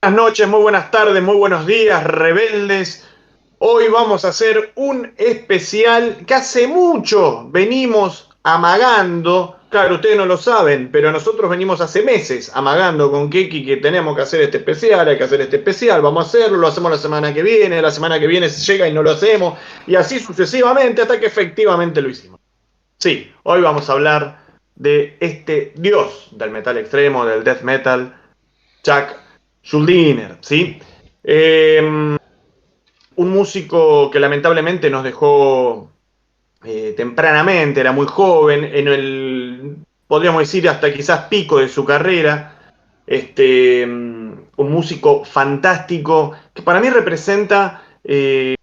Buenas noches, muy buenas tardes, muy buenos días, rebeldes. Hoy vamos a hacer un especial que hace mucho venimos amagando. Claro, ustedes no lo saben, pero nosotros venimos hace meses amagando con Keki que tenemos que hacer este especial, hay que hacer este especial, vamos a hacerlo, lo hacemos la semana que viene se llega y no lo hacemos, y así sucesivamente hasta que efectivamente lo hicimos. Sí, hoy vamos a hablar de este dios del metal extremo, del death metal, Chuck Schuldiner, ¿sí? Eh, un músico que lamentablemente nos dejó tempranamente, era muy joven, en el, podríamos decir, hasta quizás pico de su carrera. Un músico fantástico que para mí representa el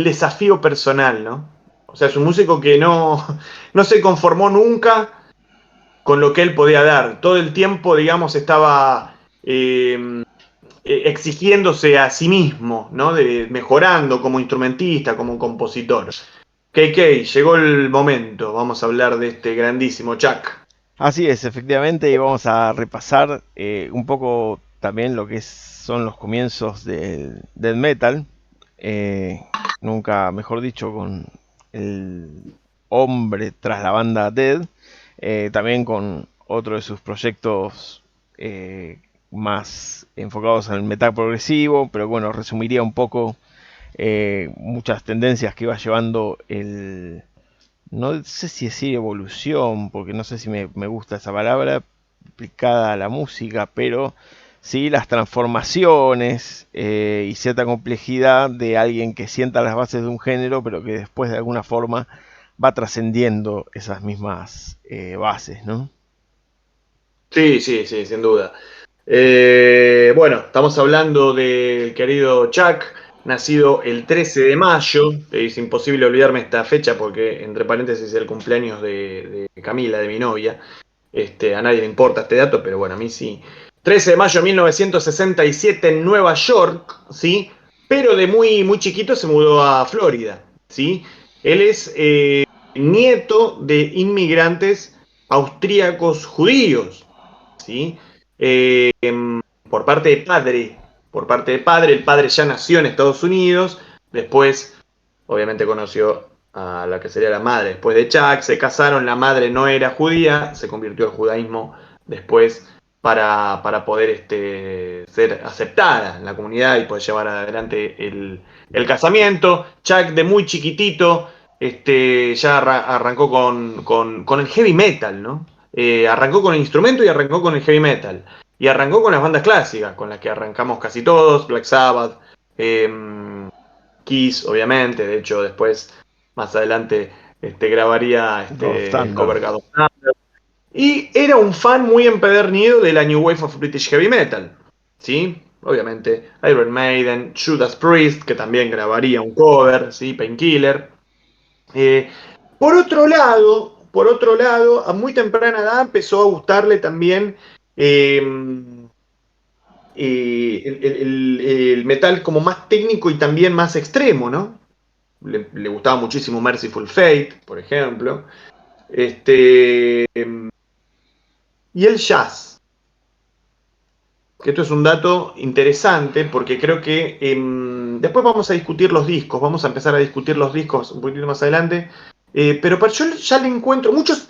desafío personal, ¿no? O sea, es un músico que no se conformó nunca con lo que él podía dar. Todo el tiempo, digamos, estaba exigiéndose a sí mismo, ¿no? Mejorando como instrumentista, como compositor. KK, llegó el momento. Vamos a hablar de este grandísimo Chuck. Así es, efectivamente, y vamos a repasar un poco también lo que son los comienzos del death metal, eh, nunca mejor dicho, con el hombre tras la banda Dead, también con otro de sus proyectos más enfocados en el metal progresivo, pero bueno, resumiría un poco muchas tendencias que iba llevando no sé si decir evolución, porque no sé si me gusta esa palabra aplicada a la música, pero sí las transformaciones y cierta complejidad de alguien que sienta las bases de un género, pero que después de alguna forma va trascendiendo esas mismas bases, ¿no? Sí, sí, sí, sin duda. Bueno, estamos hablando del querido Chuck, nacido el 13 de mayo. Es imposible olvidarme esta fecha porque, entre paréntesis, es el cumpleaños de Camila, de mi novia. A nadie le importa este dato, pero bueno, a mí sí. 13 de mayo de 1967 en Nueva York, ¿sí? Pero de muy, muy chiquito se mudó a Florida, ¿sí? Él es nieto de inmigrantes austríacos judíos, ¿sí? Eh, por parte de padre, el padre ya nació en Estados Unidos, después obviamente conoció a la que sería la madre después de Chuck, se casaron, la madre no era judía, se convirtió al judaísmo después para poder ser aceptada en la comunidad y poder llevar adelante el casamiento. Chuck de muy chiquitito ya arrancó con el heavy metal, ¿no? Arrancó con el instrumento y arrancó con el heavy metal. Y arrancó con las bandas clásicas, con las que arrancamos casi todos, Black Sabbath, Kiss, obviamente. De hecho, después, más adelante, grabaría God of el Thunder. cover God of Thunder. Y era un fan muy empedernido de la New Wave of British Heavy Metal. ¿Sí? Obviamente, Iron Maiden, Judas Priest, que también grabaría un cover, ¿sí? Painkiller. Eh, por otro lado, a muy temprana edad empezó a gustarle también eh, el metal como más técnico y también más extremo, ¿no? Le gustaba muchísimo Merciful Fate, por ejemplo. Y el jazz, que esto es un dato interesante porque creo que después vamos a discutir los discos, vamos a empezar a discutir los discos un poquito más adelante, pero yo ya le encuentro, muchos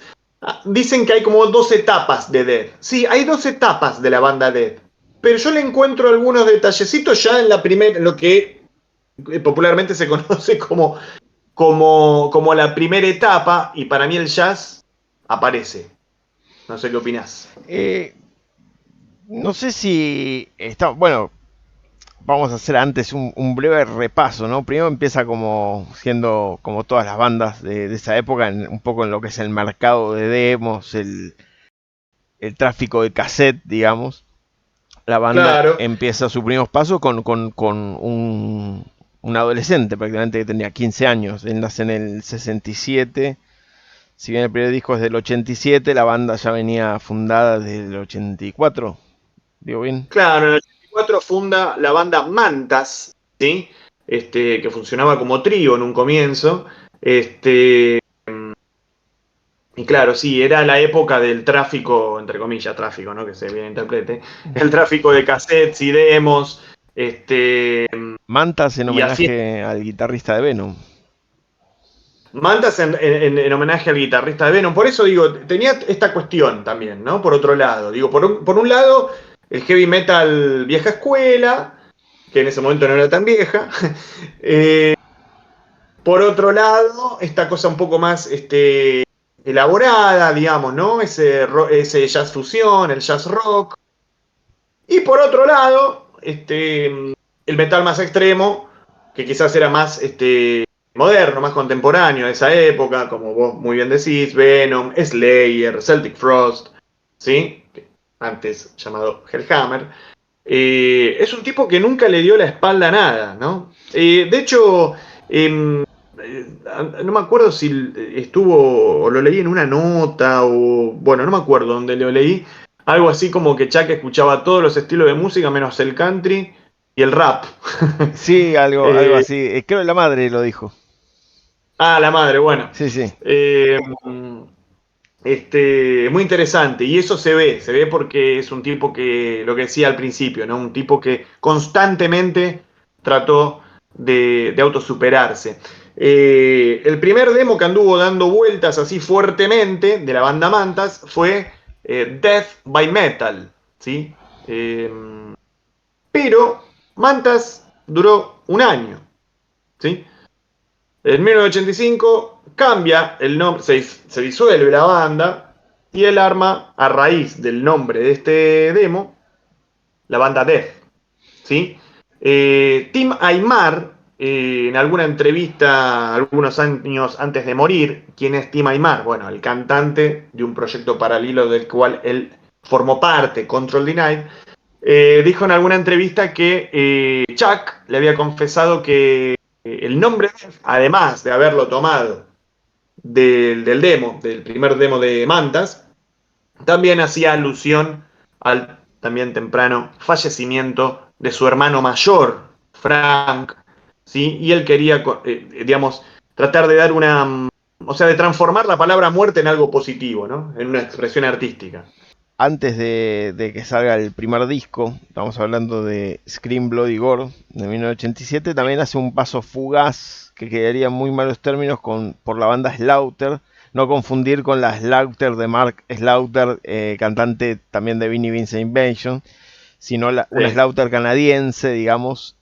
dicen que hay como dos etapas de Dead. Sí, hay dos etapas de la banda Dead, pero yo le encuentro algunos detallecitos ya en la primera, lo que popularmente se conoce como la primera etapa, y para mí el jazz aparece. No sé qué opinás. Eh, no sé si está, bueno, vamos a hacer antes un breve repaso, ¿no? Primero empieza como siendo como todas las bandas de esa época, un poco en lo que es el mercado de demos, el tráfico de cassette, digamos. La banda Claro. empieza sus primeros pasos con un adolescente prácticamente que tenía 15 años. Él nace en el 67. Si bien el primer disco es del 87, la banda ya venía fundada desde el 84. ¿Digo bien? Claro, en el 84 funda la banda Mantas, ¿sí? Que funcionaba como trío en un comienzo. Este, Y claro, sí, era la época del tráfico, entre comillas, tráfico, ¿no? Que se bien interprete. El tráfico de cassettes y demos, Mantas en y así. homenaje al guitarrista de Venom. Mantas en homenaje al guitarrista de Venom. Por eso digo, tenía esta cuestión también, ¿no? Por otro lado. Digo, por un lado, el heavy metal vieja escuela, que en ese momento no era tan vieja. Por otro lado, esta cosa un poco más elaborada, digamos, ¿no? Ese jazz fusión, el jazz rock. Y por otro lado, el metal más extremo, que quizás era más moderno, más contemporáneo de esa época, como vos muy bien decís, Venom, Slayer, Celtic Frost, ¿sí? Antes llamado Hellhammer. Es un tipo que nunca le dio la espalda a nada, ¿no? De hecho, no me acuerdo si estuvo o lo leí en una nota o, bueno, no me acuerdo dónde lo leí, algo así como que Chuck escuchaba todos los estilos de música menos el country y el rap. Sí, algo Eh, así. Creo que la madre lo dijo. la madre, bueno. Sí, sí. Eh, muy interesante. Y eso se ve porque es un tipo que, lo que decía al principio, ¿no? Un tipo que constantemente trató de autosuperarse. El primer demo que anduvo dando vueltas así fuertemente de la banda Mantas fue Death by Metal, ¿sí? Pero Mantas duró un año, ¿sí? En 1985 cambia el nombre, se disuelve la banda y él arma, a raíz del nombre de este demo, la banda Death, ¿sí? Tim Aymar, en alguna entrevista algunos años antes de morir, ¿quién es Tim Aymar? Bueno, el cantante de un proyecto paralelo del cual él formó parte, Control Denied, dijo en alguna entrevista que Chuck le había confesado que el nombre, además de haberlo tomado del demo, del primer demo de Mantas, también hacía alusión al también temprano fallecimiento de su hermano mayor, Frank, ¿sí? Y él quería, digamos, tratar de dar o sea, de transformar la palabra muerte en algo positivo, ¿no? En una expresión artística. Antes de que salga el primer disco, estamos hablando de Scream Bloody Gore de 1987, también hace un paso fugaz que quedaría en muy malos términos por la banda Slaughter, no confundir con la Slaughter de Mark Slaughter, cantante también de Vinnie Vincent Invasion, sino una Sí. Slaughter canadiense, digamos,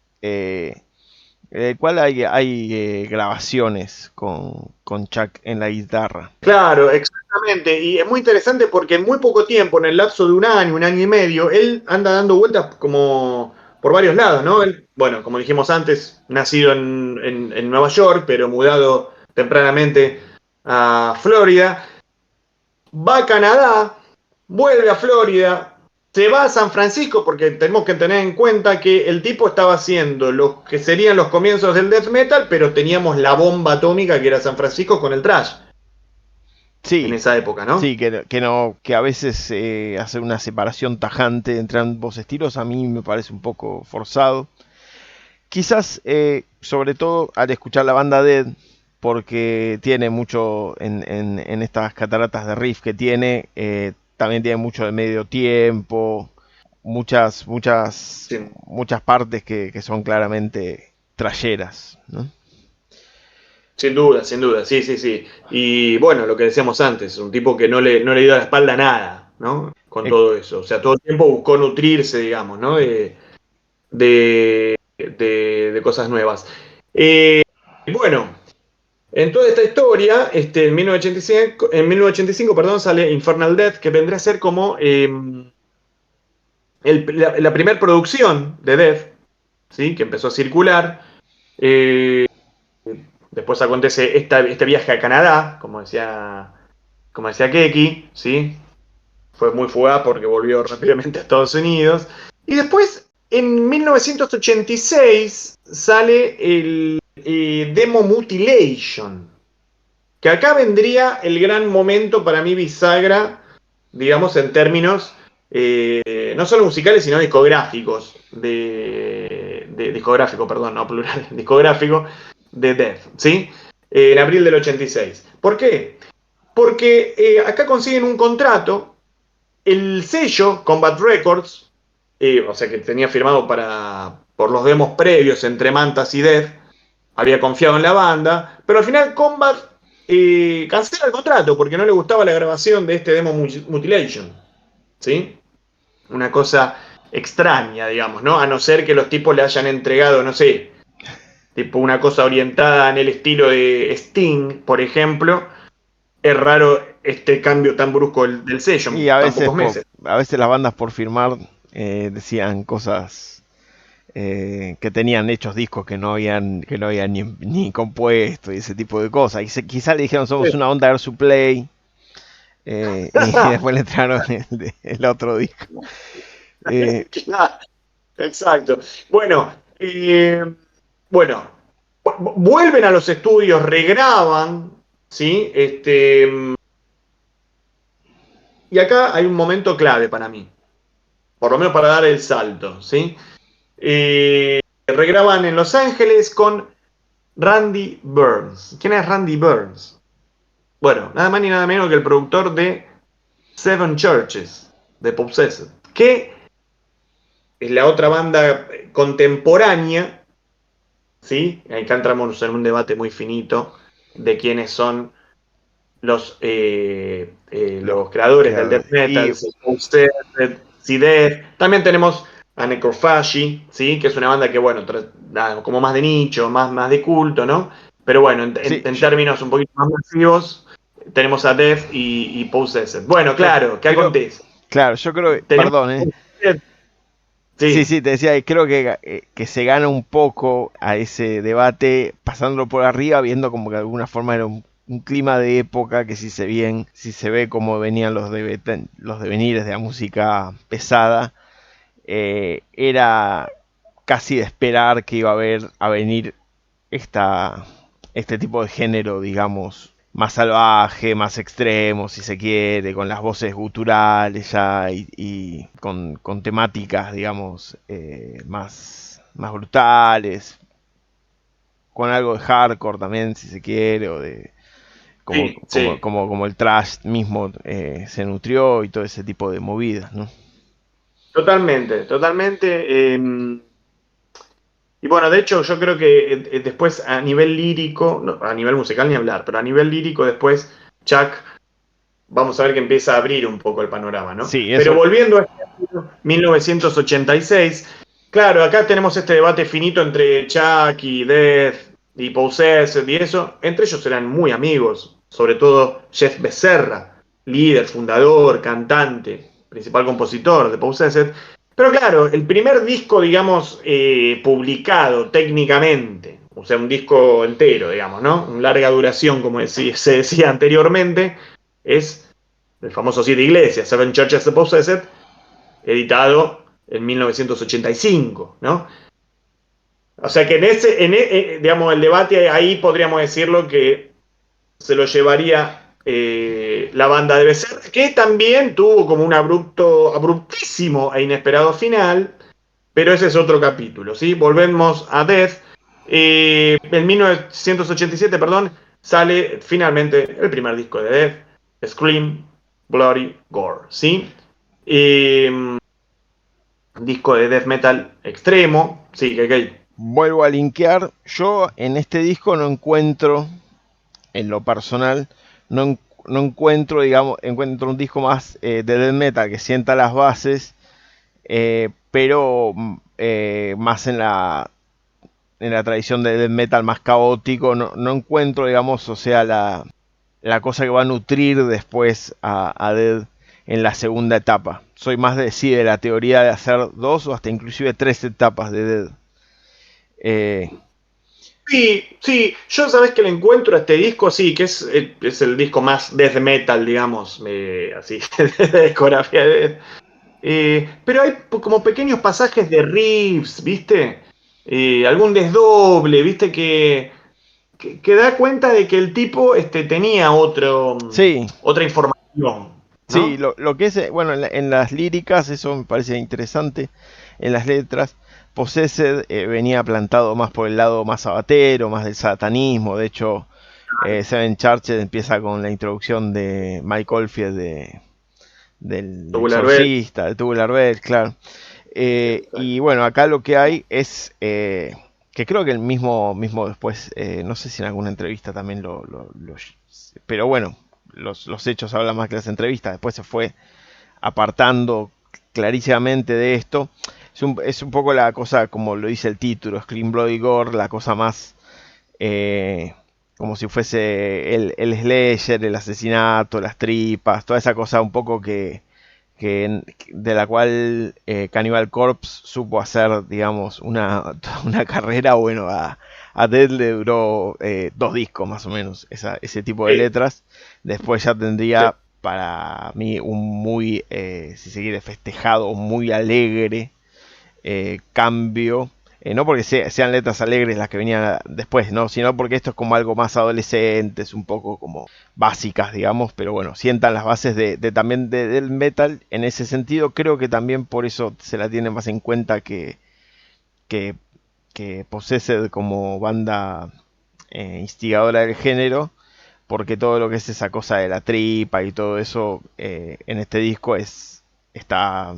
el cual hay grabaciones con Chuck en la guitarra. Claro, exactamente. Y es muy interesante porque en muy poco tiempo, en el lapso de un año y medio, él anda dando vueltas como por varios lados, ¿no? Él, bueno, como dijimos antes, nacido en Nueva York, pero mudado tempranamente a Florida, va a Canadá, vuelve a Florida, se va a San Francisco, porque tenemos que tener en cuenta que el tipo estaba haciendo lo que serían los comienzos del death metal, pero teníamos la bomba atómica que era San Francisco con el thrash en Sí, esa época, ¿no? sí, que a veces hacer una separación tajante entre ambos estilos a mí me parece un poco forzado. Quizás, sobre todo al escuchar la banda Dead, porque tiene mucho en estas cataratas de riff que tiene, también tiene mucho de medio tiempo, muchas, muchas, Sí. muchas partes que son claramente trayeras, ¿no? Sin duda, sí, sí, sí. Y bueno, lo que decíamos antes, un tipo que no le dio la espalda a nada, ¿no? Con Eh, todo eso. O sea, todo el tiempo buscó nutrirse, digamos, ¿no? De cosas nuevas. Bueno, en toda esta historia, en 1985, perdón, sale Infernal Death, que vendría a ser como la primera producción de Death, ¿sí? Que empezó a circular. Eh, Después acontece este viaje a Canadá, como decía Keki, ¿sí? Fue muy fugaz porque volvió rápidamente a Estados Unidos. Y después, en 1986, sale el Demo Mutilation, que acá vendría el gran momento para mí bisagra, digamos, en términos no solo musicales, sino discográficos, discográfico, perdón, no plural, discográfico de Death, ¿sí? En abril del 86. ¿Por qué? porque acá consiguen un contrato, el sello Combat Records, o sea que tenía firmado por los demos previos entre Mantas y Death, había confiado en la banda, pero al final Combat cancela el contrato porque no le gustaba la grabación de este demo Mutilation, ¿sí? Una cosa extraña, digamos, ¿no? A no ser que los tipos le hayan entregado, no sé, tipo una cosa orientada en el estilo de Sting, por ejemplo. Es raro este cambio tan brusco del sello Y en tan pocos meses. a veces las bandas por firmar decían cosas que tenían hechos discos que no habían ni compuesto y ese tipo de cosas. Y quizá le dijeron somos una onda Air Supply y después le entraron el otro disco. Exacto. Bueno, bueno, vuelven a los estudios, regraban, ¿sí? Y acá hay un momento clave para mí, por lo menos para dar el salto, ¿sí? Regraban en Los Ángeles con Randy Burns. ¿Quién es Randy Burns? Bueno, nada más ni nada menos que el productor de Seven Churches, de Possessed, que es la otra banda contemporánea, ¿sí? Acá entramos en un debate muy finito de quiénes son los creadores del death metal, si Possessed, si Death. También tenemos a Necrophagy, ¿sí? Que es una banda que, bueno, como más de nicho, más de culto, ¿no? Pero bueno, en términos un poquito más masivos, tenemos a Death y Possessed. Bueno, claro, ¿qué acontece? Claro, yo creo que, Tenemos perdón, Sí. sí, te decía, creo que se gana un poco a ese debate pasándolo por arriba, viendo como que de alguna forma era un clima de época que si se ve como venían los devenires de la música pesada, era casi de esperar que iba a venir este tipo de género, digamos, más salvaje, más extremo, si se quiere, con las voces guturales ya y con temáticas, digamos, más brutales, con algo de hardcore también, si se quiere, o de Sí. como el thrash mismo se nutrió y todo ese tipo de movidas, ¿no? Totalmente, totalmente. Y bueno, de hecho, yo creo que después a nivel lírico, no, a nivel musical ni hablar, pero a nivel lírico después Chuck, vamos a ver que empieza a abrir un poco el panorama, ¿no? Sí, Pero eso. volviendo a 1986, claro, acá tenemos este debate finito entre Chuck y Death y Possessed y eso. Entre ellos eran muy amigos, sobre todo Jeff Becerra, líder, fundador, cantante, principal compositor de Possessed. Pero claro, el primer disco, digamos, publicado técnicamente, o sea, un disco entero, digamos, ¿no? Un larga duración, como se decía anteriormente, es el famoso Siete Iglesias, Seven Churches of Possessed, editado en 1985, ¿no? O sea que digamos, el debate ahí podríamos decirlo que se lo llevaría la banda de Becerra, que también tuvo como un abruptísimo e inesperado final, pero ese es otro capítulo, ¿sí? Volvemos a Death. En 1987, perdón, sale finalmente el primer disco de Death, Scream, Bloody Gore, ¿sí? Disco de death metal extremo, sí, que Vuelvo a linkear. Yo en este disco no encuentro, en lo personal, no encuentro, digamos, encuentro un disco más de death metal que sienta las bases, pero más en la tradición de death metal más caótico. No encuentro, digamos, o sea, la cosa que va a nutrir después a Dead en la segunda etapa. Soy más de la teoría de hacer 2 o hasta inclusive 3 etapas de Dead. Sí, yo sabes que le encuentro a este disco, sí, que es el disco más death metal, digamos, así, de discografía de death. Pero hay como pequeños pasajes de riffs, ¿viste? Algún desdoble, ¿viste? Que da cuenta de que el tipo tenía Sí, otra información, sí, ¿no? lo que es, bueno, en las líricas, eso me parece interesante. En las letras, Possessed venía plantado más por el lado más sabatero, más del satanismo. De hecho, Seven Churches empieza con la introducción de Mike Oldfield del Tubular Bells. Exorcista, de Tubular Bells, claro. Y bueno, acá lo que hay es que creo que el mismo después, no sé si en alguna entrevista también pero bueno, los hechos hablan más que las entrevistas. Después se fue apartando clarísimamente de esto. Es un poco la cosa, como lo dice el título, Scream Bloody Gore, la cosa más como si fuese el slasher, el asesinato, las tripas, toda esa cosa un poco de la cual Cannibal Corpse supo hacer, digamos, una carrera. Bueno, a Dead le duró 2 discos más o menos, ese tipo de Sí, letras. Después ya sí, tendría para mí un muy, si se quiere, festejado, muy alegre cambio. No porque sean letras alegres las que venían después, ¿no? Sino porque esto es como algo más adolescente, es un poco como básicas, digamos, pero bueno, sientan las bases también del metal. En ese sentido, creo que también por eso se la tiene más en cuenta que, que Possessed como banda instigadora del género, porque todo lo que es esa cosa de la tripa y todo eso en este disco está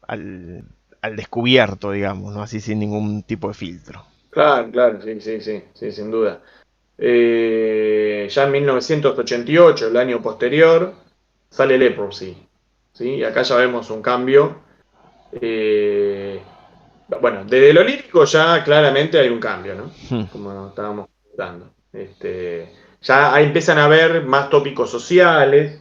al, al descubierto, digamos, ¿no? Así sin ningún tipo de filtro. claro, claro, sí, sí, sí, sí, sin duda. Ya en 1988, el año posterior, sale Leprosy, ¿sí? Y acá ya vemos un cambio. Eh, bueno, desde lo lírico ya claramente hay un cambio, ¿no? Hmm. Como estábamos comentando. Ya ahí empiezan a haber más tópicos sociales.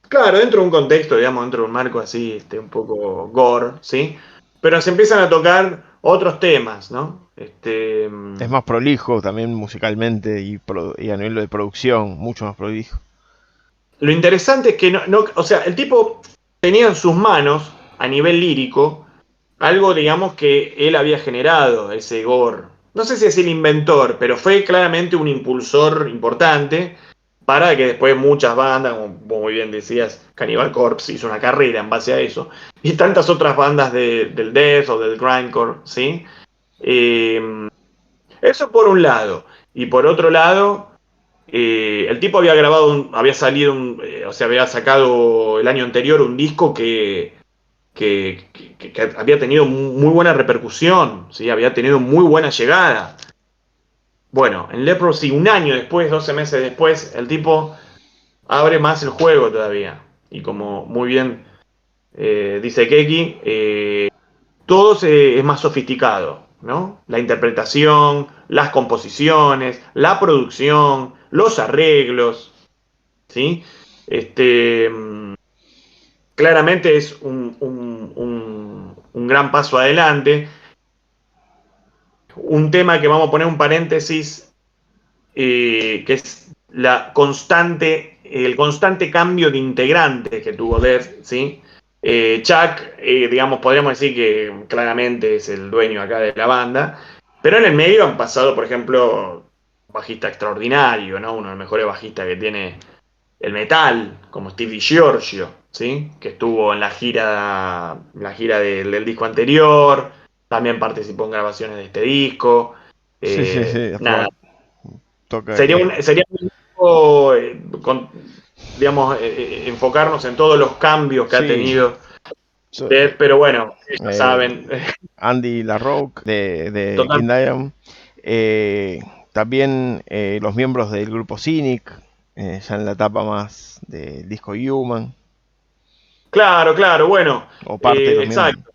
Claro, dentro de un contexto, digamos, dentro de un marco así, un poco gore, ¿sí? Pero se empiezan a tocar otros temas, ¿no? Es más prolijo también musicalmente y a nivel de producción, mucho más prolijo. Lo interesante es que o sea, el tipo tenía en sus manos, a nivel lírico, algo, digamos, que él había generado, ese gore. No sé si es el inventor, pero fue claramente un impulsor importante para que después muchas bandas, como muy bien decías, Cannibal Corpse hizo una carrera en base a eso, y tantas otras bandas del death o del grindcore, ¿sí? Eh, Eso por un lado. Y por otro lado, el tipo había grabado, había salido, o sea, había sacado el año anterior un disco que había tenido muy buena repercusión, ¿sí? Había tenido muy buena llegada. Bueno, en Leprosy, un año después, 12 meses después, el tipo abre más el juego todavía. Y como muy bien dice Keki, todo es más sofisticado, ¿no? La interpretación, las composiciones, la producción, los arreglos, ¿sí? Este, mm, Claramente es un gran paso adelante. Un tema que vamos a poner un paréntesis, que es el constante cambio de integrantes que tuvo Death, ¿sí? Chuck, digamos, podríamos decir que claramente es el dueño acá de la banda, pero en el medio han pasado, por ejemplo, un bajista extraordinario, ¿no? Uno de los mejores bajistas que tiene el metal, como Steve DiGiorgio, ¿sí? Que estuvo en la gira del disco anterior, también participó en grabaciones de este disco. Sí, sí, sí. Nada, Toca sería un poco, digamos, enfocarnos en todos los cambios que ha sí. tenido So- Death, pero bueno, ya eh, saben, Andy LaRocque de total. King Diamond. Eh, También los miembros del grupo Cynic, ya en la etapa más del disco Human, Claro, claro, bueno, o parte de los miembros. exacto.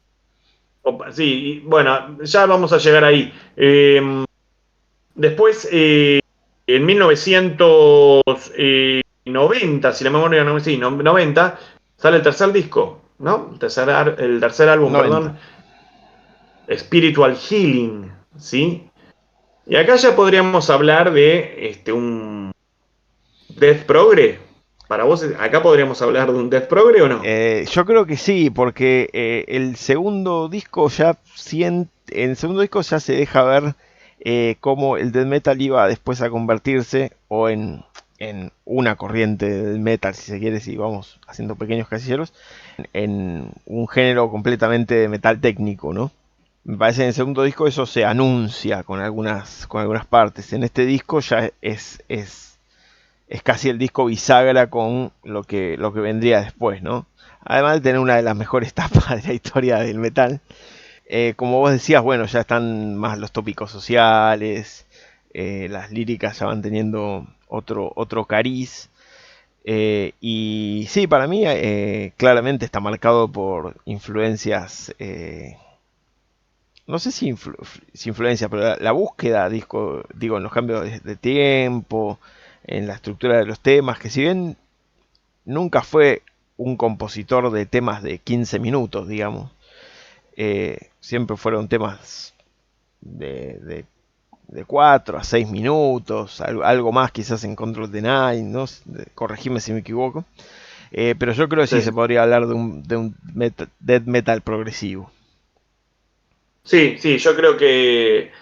Sí, y bueno, ya vamos a llegar ahí. Después, en 1990, si la memoria no me sí, 90, sale el tercer disco, ¿no? El tercer álbum, 90. perdón, Spiritual Healing, ¿sí? Y acá ya podríamos hablar de un Death Progre. Para vos, acá podríamos hablar de un Death Progre o no. Yo creo que sí, porque el segundo disco en el segundo disco ya se deja ver cómo el death metal iba después a convertirse en una corriente del metal, si se quiere, si vamos haciendo pequeños casilleros, en un género completamente de metal técnico, ¿no? Me parece que en el segundo disco eso se anuncia con algunas partes. En este disco ya es es casi el disco bisagra con lo que vendría después, ¿no? Además de tener una de las mejores tapas de la historia del metal. Como vos decías, bueno, ya están más los tópicos sociales, las líricas ya van teniendo otro cariz. Y sí, para mí claramente está marcado por influencias, no sé si influencia, pero la búsqueda, digo, en los cambios de tiempo, en la estructura de los temas, que si bien nunca fue un compositor de temas de 15 minutos, digamos, siempre fueron temas de, de 4 a 6 minutos, algo más quizás en Control the Night, ¿no? Corregime si me equivoco. Pero yo creo que sí Sí. se podría hablar de un death metal progresivo. Sí, sí, yo creo que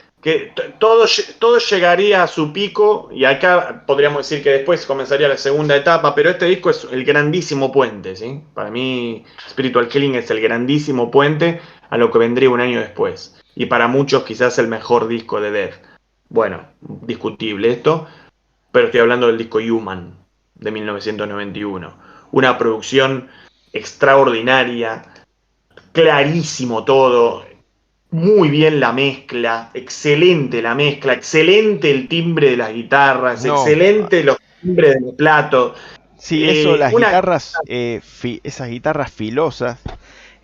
todo llegaría a su pico y acá podríamos decir que después comenzaría la segunda etapa, pero este disco es el grandísimo puente, ¿sí? Para mí, Spiritual Killing es el grandísimo puente a lo que vendría un año después. Y para muchos quizás el mejor disco de Death. Bueno, discutible esto, pero estoy hablando del disco Human de 1991. Una producción extraordinaria, clarísimo todo, muy bien la mezcla, excelente el timbre de las guitarras, No, excelente los timbres de los platos. sí, eso, las Una guitarras, esas guitarras filosas,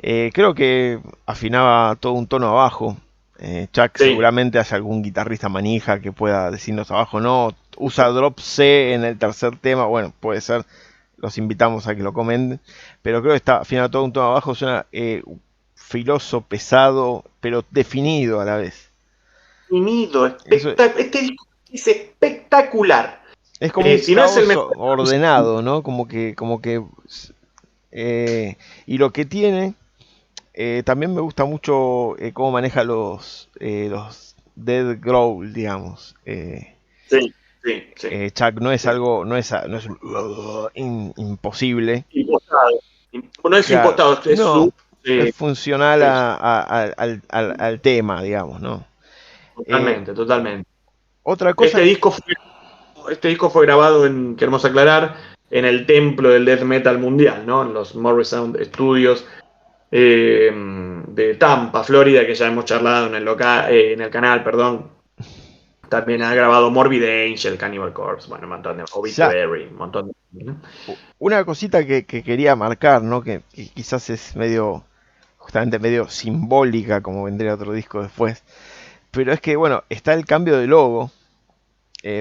creo que afinaba todo un tono abajo. Chuck sí, seguramente haya algún guitarrista manija que pueda decirnos abajo, no, usa drop C en el tercer tema, bueno, puede ser, los invitamos a que lo comenten, pero creo que está afinado todo un tono abajo, suena filoso, pesado, pero definido a la vez. definido, Eso este disco es espectacular. es como un Si no es el caos mejor, ordenado, ¿no? Y lo que tiene, también me gusta mucho cómo maneja los dead growl, digamos. sí, sí, sí, Chuck no es sí. algo, no es un imposible. Impostado. No es Claro, impostado, es su. no, es funcional Sí, al tema, digamos, ¿no? Eh, totalmente, totalmente. otra cosa, Este disco Este disco fue grabado queremos aclarar, en el templo del death metal mundial, ¿no? En los Morrisound Studios de Tampa, Florida, que ya hemos charlado en el canal, perdón. También ha grabado Morbid Angel, Cannibal Corpse, bueno, un montón de ya, Obituary, un montón de. ¿No? una cosita que quería marcar, ¿no? Que quizás es medio, justamente medio simbólica, como vendría otro disco después. Pero es que, bueno, está el cambio de logo.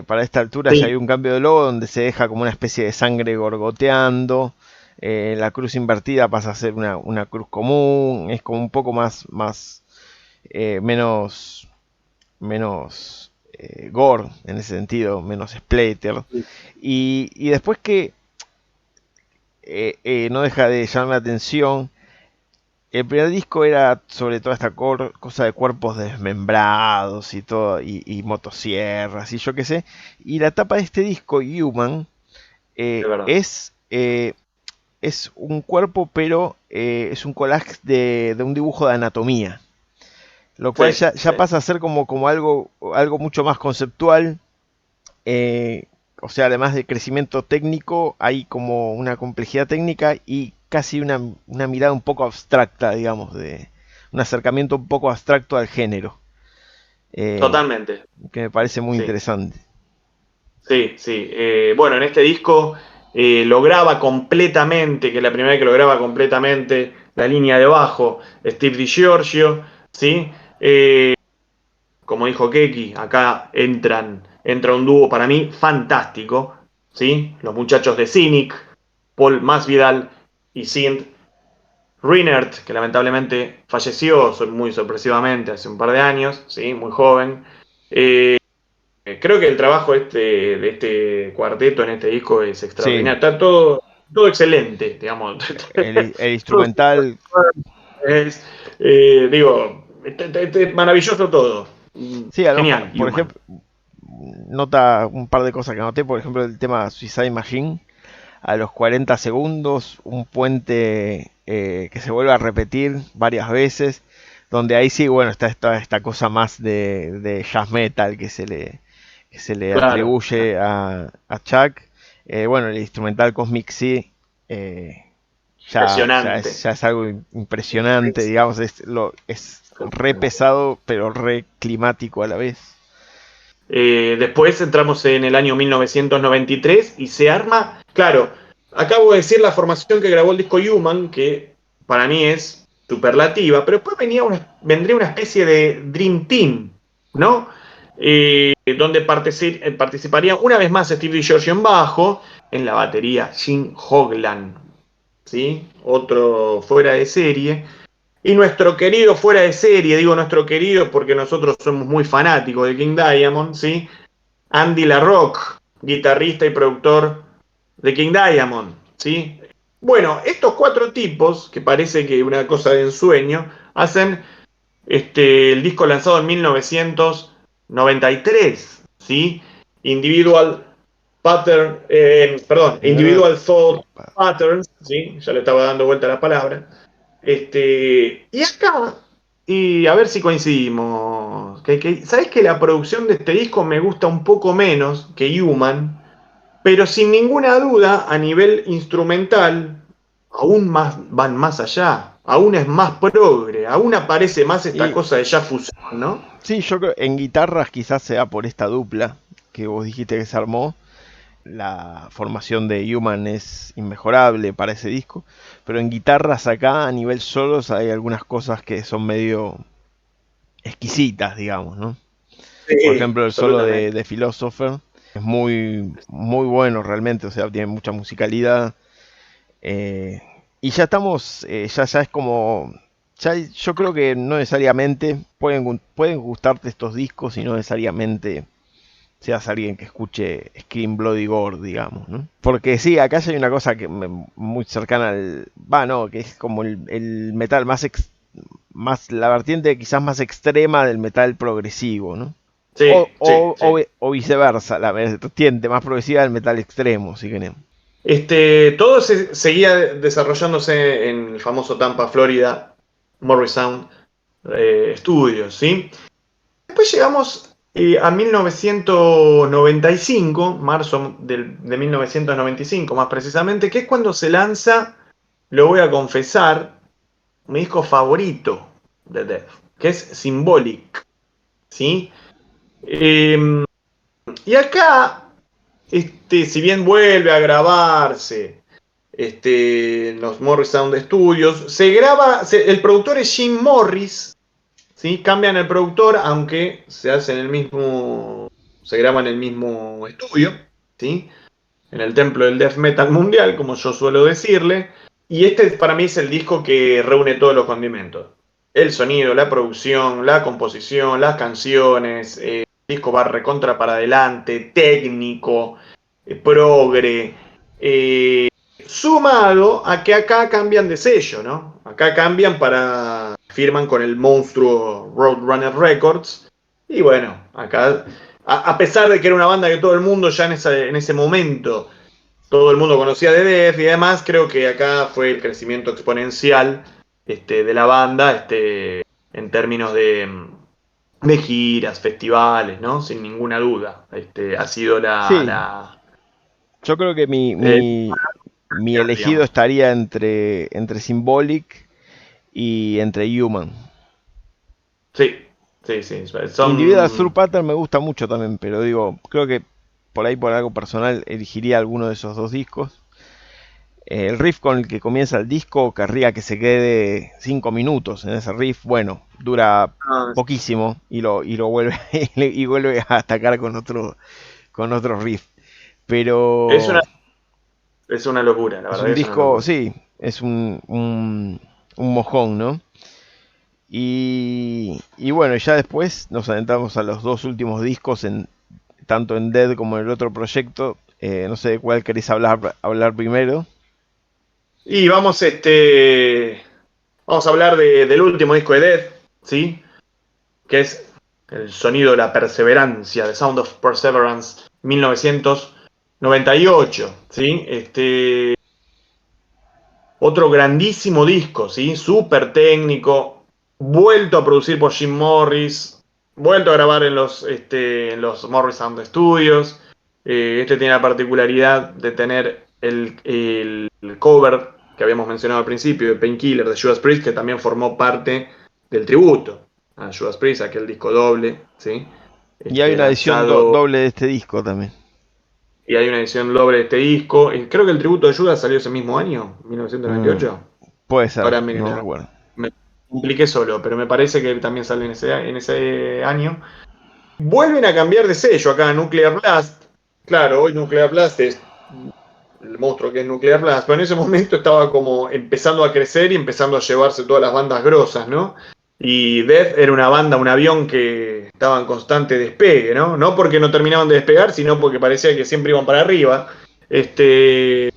Para esta altura ya Sí, hay un cambio de logo donde se deja como una especie de sangre gorgoteando. La cruz invertida pasa a ser una cruz común. Es como un poco menos gore en ese sentido, menos splatter. sí, Y después que no deja de llamar la atención. El primer disco era sobre toda esta cosa de cuerpos desmembrados y todo, y motosierras y yo qué sé. Y la tapa de este disco, Human, es eh, verdad. es, eh, es un cuerpo, pero es un collage de un dibujo de anatomía. Lo cual Sí, ya sí. pasa a ser como algo mucho más conceptual. eh, o sea, además de crecimiento técnico, hay como una complejidad técnica y casi una mirada un poco abstracta, digamos, de un acercamiento un poco abstracto al género, eh, Totalmente. que me parece muy Sí, interesante. sí, sí. Bueno, en este disco lo graba completamente, que es la primera vez que lo graba completamente, la línea de bajo, Steve DiGiorgio, ¿sí? Como dijo Keki, acá entra un dúo para mí fantástico, ¿sí? Los muchachos de Cynic, Paul Masvidal y Sint Reinert, que lamentablemente falleció muy sorpresivamente hace un par de años, ¿sí? Muy joven. Eh, Creo que el trabajo de este cuarteto en este disco es Sí, extraordinario. Está todo excelente, digamos. el instrumental, Es, digo, maravilloso todo. sí, a lo mejor, Genial, por Human. ejemplo, nota un par de cosas que anoté, por ejemplo, el tema Suicide Machine, a los 40 segundos, un puente que se vuelve a repetir varias veces, donde ahí sí, bueno, está esta cosa más de jazz metal que se le Claro. atribuye a Chuck. Bueno, el instrumental Cosmic Sea Impresionante. ya es algo impresionante, digamos, es re pesado, pero re climático a la vez. Después entramos en el año 1993 y se arma, claro, acabo de decir la formación que grabó el disco Human, que para mí es superlativa, pero después vendría una especie de Dream Team, ¿no? Donde participarían una vez más Steve DiGiorgio en bajo, en la batería Jim Hoglan, ¿sí? Otro fuera de serie. Y nuestro querido fuera de serie, digo nuestro querido porque nosotros somos muy fanáticos de King Diamond, ¿sí? Andy LaRocque, guitarrista y productor de King Diamond, ¿sí? Bueno, estos 4 tipos, que parece que una cosa de ensueño, hacen el disco lanzado en 1993, ¿sí? Individual Individual Thought Patterns, ¿sí? Ya le estaba dando vuelta a la palabra. Y acá, y a ver si coincidimos, ¿sabés que la producción de este disco me gusta un poco menos que Human? Pero sin ninguna duda, a nivel instrumental, aún más van más allá, aún es más progre, aún aparece más esta Y cosa de jazz fusión, ¿no? sí, yo creo en guitarras quizás sea por esta dupla que vos dijiste que se armó. La formación de Human es inmejorable para ese disco, pero en guitarras acá a nivel solos hay algunas cosas que son medio exquisitas, digamos, ¿no? Por Sí, ejemplo, el solo absolutamente. de Philosopher es muy bueno realmente, o sea, tiene mucha musicalidad. eh, y ya estamos, ya es como, yo creo que no necesariamente pueden gustarte estos discos y no necesariamente seas alguien que escuche Scream Bloody Gore, digamos, ¿no? Porque sí, acá ya hay una cosa muy cercana al... no, que es como el metal más la vertiente quizás más extrema del metal progresivo, ¿no? Sí, sí, sí. O viceversa, la vertiente más progresiva del metal extremo, si queremos. Todo seguía desarrollándose en el famoso Tampa, Florida, Morrisound Studios, ¿sí? Después llegamos a 1995, marzo de 1995 más precisamente, que es cuando se lanza, lo voy a confesar, mi disco favorito de Death, que es Symbolic, ¿sí? Eh, y acá, si bien vuelve a grabarse en los Morris Sound Studios, el productor es Jim Morris, ¿sí? Cambian el productor, aunque se graba en el mismo estudio, ¿sí? En el templo del death metal mundial, como yo suelo decirle. Y este para mí es el disco que reúne todos los condimentos. El sonido, la producción, la composición, las canciones, el disco va recontra para adelante, técnico, progre, sumado a que acá cambian de sello, ¿no? Acá firman con el monstruo Roadrunner Records, y bueno, acá, a pesar de que era una banda que todo el mundo ya en ese momento, todo el mundo conocía de Def y demás, creo que acá fue el crecimiento exponencial de la banda, en términos de giras, festivales, ¿no? Sin ninguna duda. Ha sido Sí, yo creo que eh, mi elegido digamos. estaría entre Symbolic y entre Human. Sí, sí, sí. Individual Son. Through Pattern me gusta mucho también, pero digo, creo que por ahí por algo personal elegiría alguno de esos dos discos. El riff con el que comienza el disco querría que se quede 5 minutos en ese riff. Bueno, dura Ah, poquísimo y lo vuelve y vuelve a atacar con otro riff. es una, Pero es una locura, la es verdad un que es una disco, locura. sí, es un mojón, ¿no? Y bueno, ya después nos adentramos a los dos últimos discos, tanto en Dead como en el otro proyecto. No sé de cuál queréis hablar primero. Y vamos a hablar del último disco de Death, ¿sí? Que es el sonido de la perseverancia, The Sound of Perseverance, 1998, ¿sí? Otro grandísimo disco, ¿sí? Súper técnico, vuelto a producir por Jim Morris, vuelto a grabar en los Morris Sound Studios. Este tiene la particularidad de tener el cover que habíamos mencionado al principio, de Painkiller de Judas Priest, que también formó parte del tributo a Judas Priest, aquel disco doble, ¿sí? Y hay una edición Lanzado, doble de este disco también. y hay una edición doble de este disco. Creo que el tributo de Judas salió ese mismo año, Mm, 1998. puede ser, Ahora no recuerdo. me compliqué solo, pero me parece que también sale en ese año. Vuelven a cambiar de sello acá, Nuclear Blast. Claro, hoy Nuclear Blast es el monstruo que es Nuclear Blast, pero en ese momento estaba como empezando a crecer y empezando a llevarse todas las bandas grosas, ¿no? Y Death era una banda, un avión que estaba en constante despegue, ¿no? No porque no terminaban de despegar, sino porque parecía que siempre iban para arriba. Este,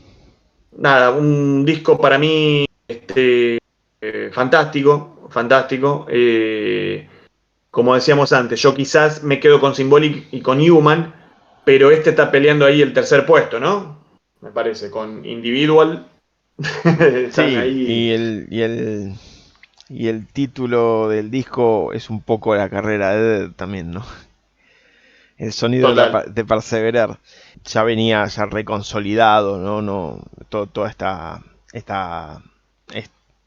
nada, un disco para mí fantástico, fantástico. Como decíamos antes, yo quizás me quedo con Symbolic y con Human, pero este está peleando ahí el tercer puesto, ¿no? Me parece, con Individual. Están Sí, ahí. y el título del disco es un poco la carrera de Dead también, ¿no? El sonido Total. de Perseverar ya venía ya reconsolidado, ¿no? Toda esta,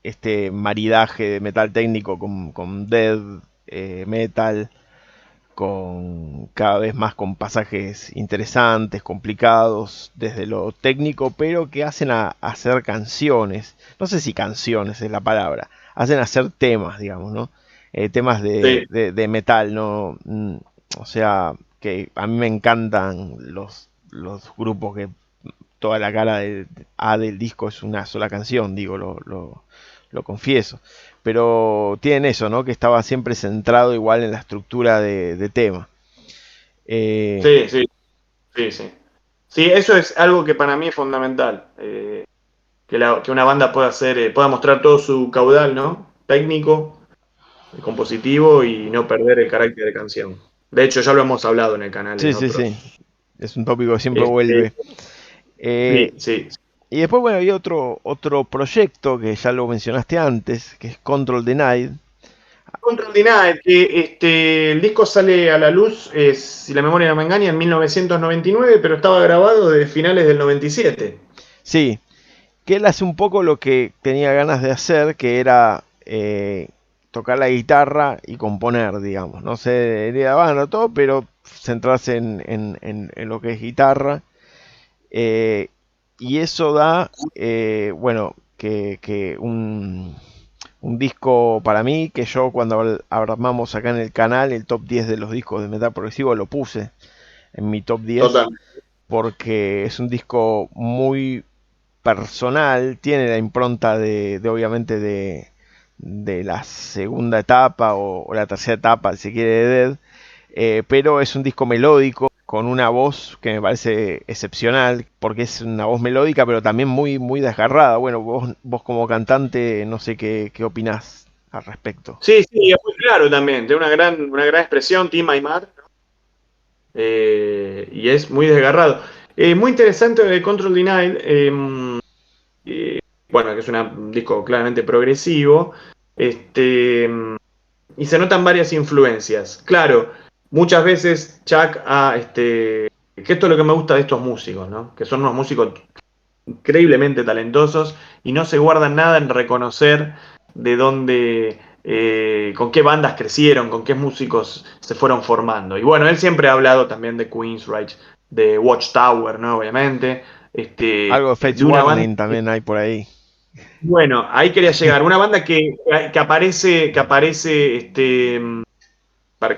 este maridaje de metal técnico con death metal, con cada vez más con pasajes interesantes, complicados, desde lo técnico, pero que hacen a hacer canciones. No sé si canciones es la palabra, hacen hacer temas, digamos, ¿no? Temas Sí, de metal, ¿no? O sea, que a mí me encantan los grupos que toda la cara A del disco es una sola canción, digo, lo confieso. Pero tienen eso, ¿no? Que estaba siempre centrado igual en la estructura de tema. Eh, sí, sí, sí, sí. Sí, eso es algo que para mí es fundamental. Que una banda pueda hacer, pueda mostrar todo su caudal, ¿no? Técnico, compositivo y no perder el carácter de canción. De hecho, ya lo hemos hablado en el canal sí, en sí, sí. otros. Es un tópico que siempre Este, vuelve. Eh, sí, sí. y después, bueno, hay otro proyecto que ya lo mencionaste antes, que es Control Denied. Control Denied, que el disco sale a la luz, si la memoria no me engaña, en 1999, pero estaba grabado de finales del 97. Sí, que él hace un poco lo que tenía ganas de hacer, que era tocar la guitarra y componer, digamos. No sé, bueno, todo, pero centrarse en lo que es guitarra. Eh, y eso da, bueno, que un disco para mí, que yo cuando armamos acá en el canal, el top 10 de los discos de metal progresivo, lo puse en mi top 10 Total. porque es un disco muy personal, tiene la impronta obviamente de la segunda etapa o la tercera etapa, si quiere, de Dead, pero es un disco melódico con una voz que me parece excepcional, porque es una voz melódica, pero también muy desgarrada. Bueno, vos como cantante, no sé qué opinás al respecto. Sí, sí, es muy claro también. Tiene una gran expresión, Tim Aymar, y es muy desgarrado. Muy interesante de Control Denied. Bueno, que es un disco claramente progresivo. Este, y se notan varias influencias. Claro, muchas veces Chuck que esto es lo que me gusta de estos músicos, ¿no? Que son unos músicos increíblemente talentosos y no se guardan nada en reconocer de dónde, con qué bandas crecieron, con qué músicos se fueron formando. Y bueno, él siempre ha hablado también de Queensrÿche, de Watchtower, ¿no? Obviamente, Algo de Fates de una banda. Warning también hay por ahí. Bueno, ahí quería llegar. Una banda que aparece,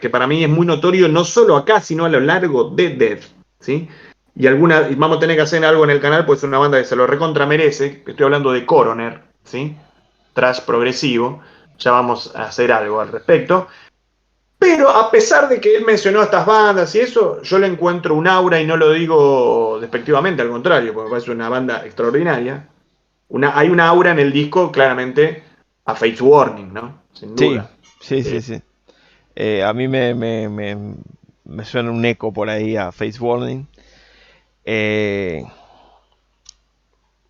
que para mí es muy notorio, no solo acá, sino a lo largo de Death, ¿sí? Y vamos a tener que hacer algo en el canal, pues es una banda que se lo recontra merece. Estoy hablando de Coroner, ¿sí? Thrash progresivo. Ya vamos a hacer algo al respecto. Pero a pesar de que él mencionó estas bandas y eso, yo le encuentro un aura y no lo digo despectivamente, al contrario, porque me parece una banda extraordinaria. Hay una aura en el disco, claramente, a Fates Warning, ¿no? Sin Sí, duda. sí, Eh, sí, sí. A mí me suena un eco por ahí a Face Warning. Eh,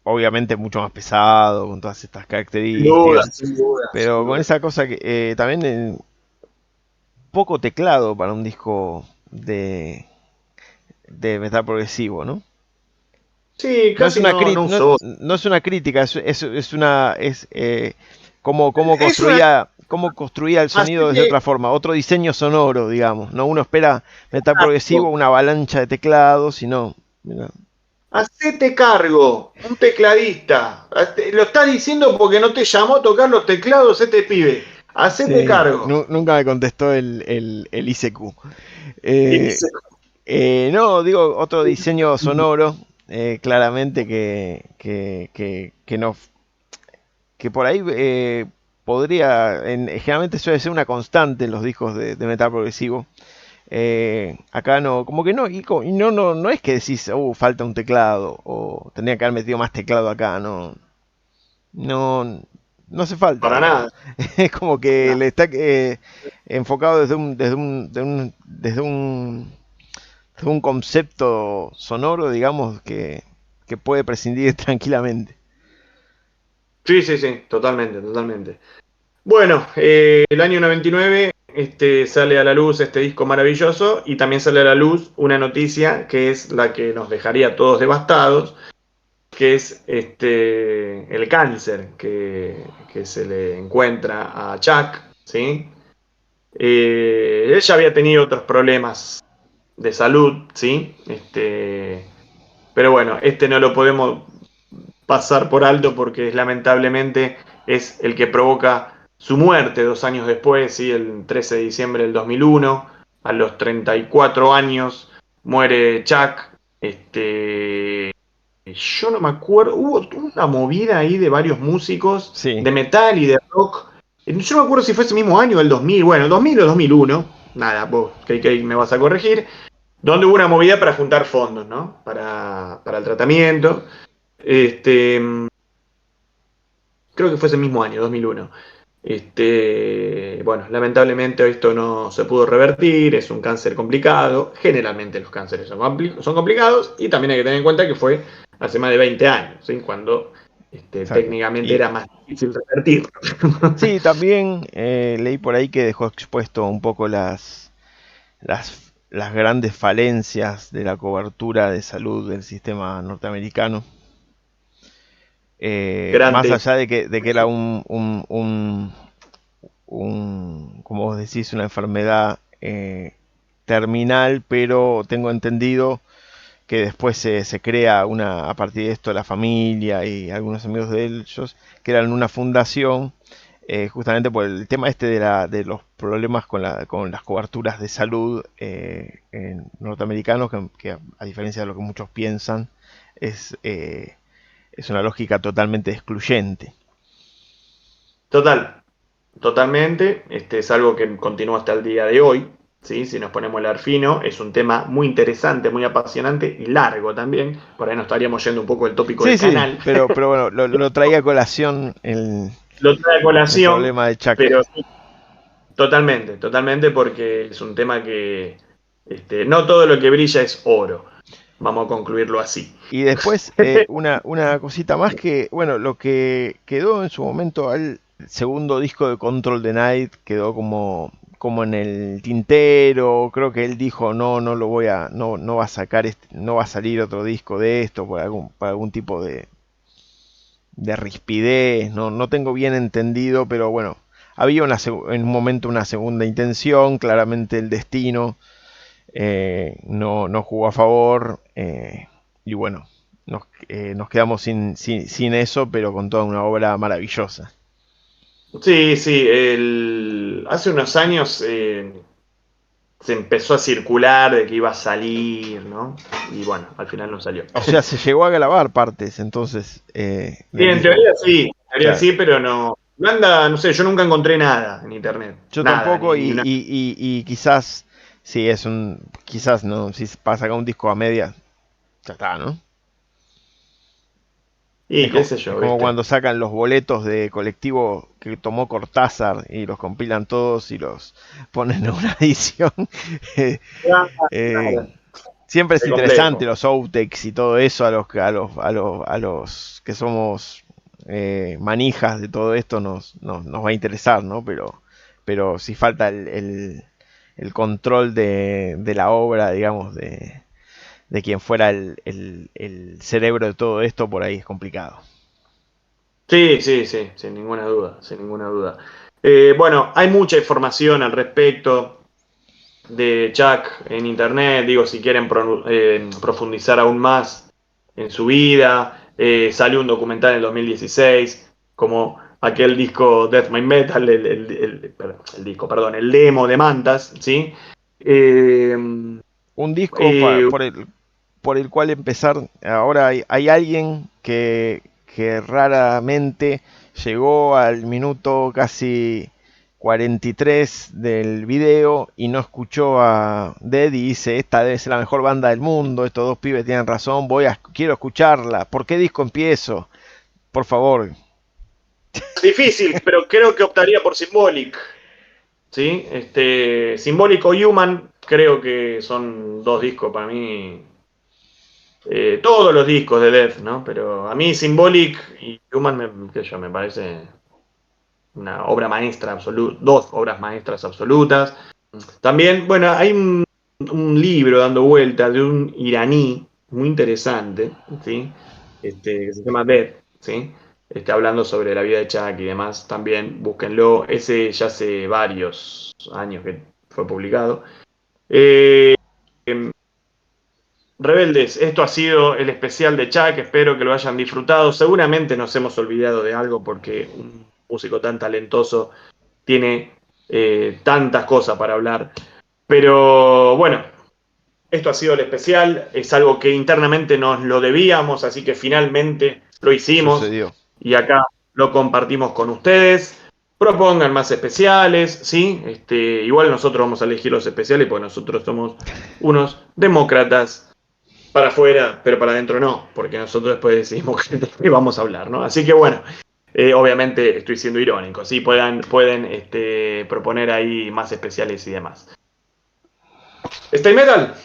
Obviamente mucho más pesado, con todas estas Sin duda, características, sin duda, sin pero con duda. esa cosa que también poco teclado para un disco de metal progresivo, ¿no? Sí, No es casi una no no, uso voz. no es una crítica, es una Es una. cómo construía el sonido desde Hacete otra forma, otro diseño sonoro, digamos. No uno espera metal progresivo, cargo. una avalancha de teclados, sino mira, Hacete cargo. Un tecladista. Lo estás diciendo porque no te llamó a tocar los teclados este pibe. Hacete sí, cargo. nunca me contestó el ICQ. Y Eh, dice, no, digo, otro diseño sonoro, claramente que por ahí generalmente suele ser una constante en los discos de metal progresivo. Acá no, como que no, y no es que decís, falta un teclado, o tendría que haber metido más teclado acá, no, no hace falta, para digamos. nada. Es como que No. le está enfocado desde un concepto sonoro, digamos, que puede prescindir tranquilamente. Sí, sí, sí, totalmente, totalmente. Bueno, el año 99 sale a la luz este disco maravilloso y también sale a la luz una noticia que es la que nos dejaría a todos devastados, que es el cáncer que se le encuentra a Chuck, ¿sí? Él ya había tenido otros problemas de salud, ¿sí? Pero bueno, no lo podemos pasar por alto porque lamentablemente es el que provoca su muerte 2 años después, ¿sí? El 13 de diciembre del 2001, a los 34 años muere Chuck. Yo no me acuerdo, hubo una movida ahí de varios músicos Sí, de metal y de rock. Yo no me acuerdo si fue ese mismo año, el 2000, bueno, el 2000 o 2001, nada, vos, que me vas a corregir, donde hubo una movida para juntar fondos, ¿no? Para el tratamiento. Este, Creo que fue ese mismo año, 2001. Bueno, lamentablemente esto no se pudo revertir, es un cáncer complicado. Generalmente los cánceres son complicados y también hay que tener en cuenta que fue hace más de 20 años, ¿sí? Cuando exacto. técnicamente Y era más difícil revertirlo. sí, también leí por ahí que dejó expuesto un poco las grandes falencias de la cobertura de salud del sistema norteamericano. Más Grandes. allá de que era como vos decís, una enfermedad terminal, pero tengo entendido que después se crea a partir de esto la familia y algunos amigos de ellos, que eran una fundación, justamente por el tema de los problemas con las coberturas de salud norteamericanos, que a diferencia de lo que muchos piensan, es, eh, es una lógica totalmente excluyente. Total, totalmente. Es algo que continúa hasta el día de hoy. ¿Sí? Si nos ponemos el arfino, es un tema muy interesante, muy apasionante y largo también. Por ahí nos estaríamos yendo un poco del tópico Sí, del sí, canal. pero bueno, lo traía a colación Lo trae a el colación, problema de Chuck. pero sí, totalmente, totalmente, porque es un tema que no todo lo que brilla es oro. Vamos a concluirlo así. Y después, una cosita más que, bueno, lo que quedó en su momento al segundo disco de Control the Night quedó como en el tintero. Creo que él dijo, no lo voy a, no va a sacar no va a salir otro disco de esto por algún tipo de rispidez. No tengo bien entendido, pero bueno, había en un momento una segunda intención. Claramente el destino no jugó a favor, y bueno, nos quedamos sin eso, pero con toda una obra maravillosa. Sí, sí, hace unos años se empezó a circular de que iba a salir, ¿no? Y bueno, al final no salió. O sea, se llegó a grabar partes entonces Sí, del disco. en teoría Claro. sí, pero no. No anda, no sé, yo nunca encontré nada en internet. Yo Nada, tampoco, ni una. y quizás, si quizás no, si pasa acá un disco a media, ya está, ¿no? Y qué sé Es yo, como ¿viste? cuando sacan los boletos de colectivo que tomó Cortázar y los compilan todos y los ponen en una edición. Eh, Claro, eh, claro, Siempre es es interesante complejo. los outtakes y todo eso a los que somos manijas de todo esto nos va a interesar, ¿no? Pero si falta el control de la obra, digamos, de quien fuera el cerebro de todo esto, por ahí es complicado. Sí, sí, sí, sin ninguna duda, sin ninguna duda. Bueno, hay mucha información al respecto de Chuck en internet, digo, si quieren profundizar aún más en su vida, salió un documental en el 2016, como aquel disco Death My Metal, el disco, perdón, el demo de Mantas, ¿sí? Eh, Un disco eh, por el cual empezar. Ahora hay alguien que raramente llegó al minuto casi 43 del video y no escuchó a Dead y dice, esta debe ser la mejor banda del mundo, estos dos pibes tienen razón, quiero escucharla. ¿Por qué disco empiezo? Por favor. difícil, pero creo que optaría por Symbolic, ¿sí? Symbolic o Human, creo que son dos discos para mí. Todos los discos de Death, ¿no? Pero a mí Symbolic y Human me parece una obra maestra absoluta, dos obras maestras absolutas. También, bueno, hay un libro dando vuelta de un iraní muy interesante, ¿sí? Que se llama Death, ¿sí? Hablando sobre la vida de Chuck y demás, también búsquenlo. Ese ya hace varios años que fue publicado. Eh, Rebeldes, esto ha sido el especial de Chuck, espero que lo hayan disfrutado. Seguramente nos hemos olvidado de algo porque un músico tan talentoso tiene tantas cosas para hablar. Pero bueno, esto ha sido el especial, es algo que internamente nos lo debíamos, así que finalmente lo hicimos Sucedió. y acá lo compartimos con ustedes. Propongan más especiales, ¿sí? Igual nosotros vamos a elegir los especiales porque nosotros somos unos demócratas para afuera, pero para adentro no, porque nosotros después decidimos que vamos a hablar, ¿no? Así que bueno, obviamente estoy siendo irónico, ¿sí? Pueden proponer ahí más especiales y demás. Stay Metal,